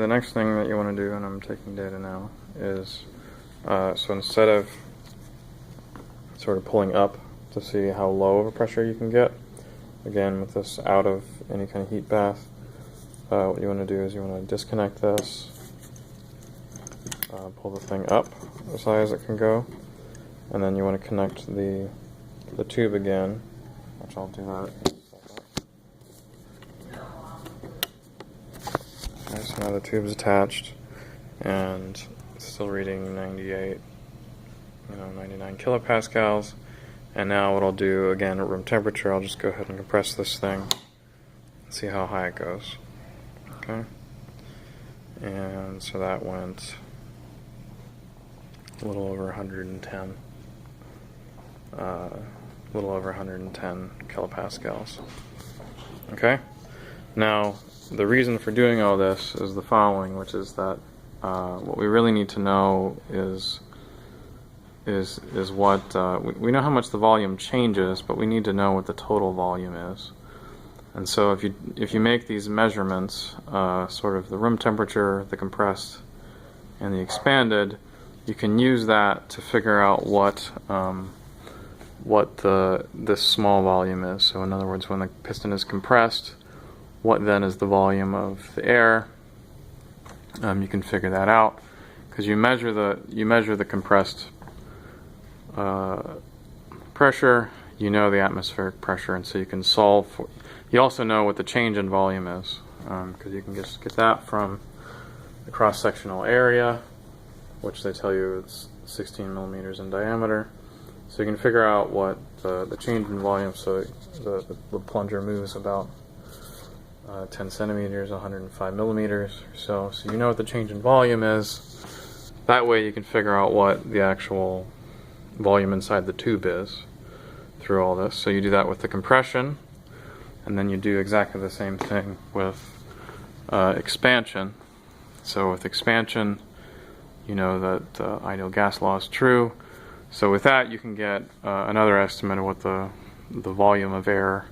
next thing that you want to do, and I'm taking data now, is so instead of sort of pulling up to see how low of a pressure you can get, again with this out of any kind of heat bath, what you want to do is you want to disconnect this, pull the thing up as high as it can go, and then you want to connect the tube again, which I'll do that. Okay, so now the tube's attached, and it's still reading 99 kilopascals. And now what I'll do, again at room temperature, I'll just go ahead and compress this thing and see how high it goes. Okay, and so that went a little over 110. A little over 110 kilopascals. Okay, now the reason for doing all this is the following, which is that what we really need to know is what we know how much the volume changes, but we need to know what the total volume is. And so if you make these measurements, sort of the room temperature, the compressed, and the expanded, you can use that to figure out what this small volume is. So in other words, when the piston is compressed, what then is the volume of the air? You can figure that out because you measure the compressed pressure. You know the atmospheric pressure, and so you can solve for. You also know what the change in volume is because you can just get that from the cross-sectional area, which they tell you it's 16 millimeters in diameter. So you can figure out what the change in volume. So the plunger moves about 10 centimeters, 105 millimeters or so. So you know what the change in volume is. That way you can figure out what the actual volume inside the tube is through all this. So you do that with the compression, and then you do exactly the same thing with expansion. So with expansion, you know that ideal gas law is true. So with that, you can get another estimate of what the volume of air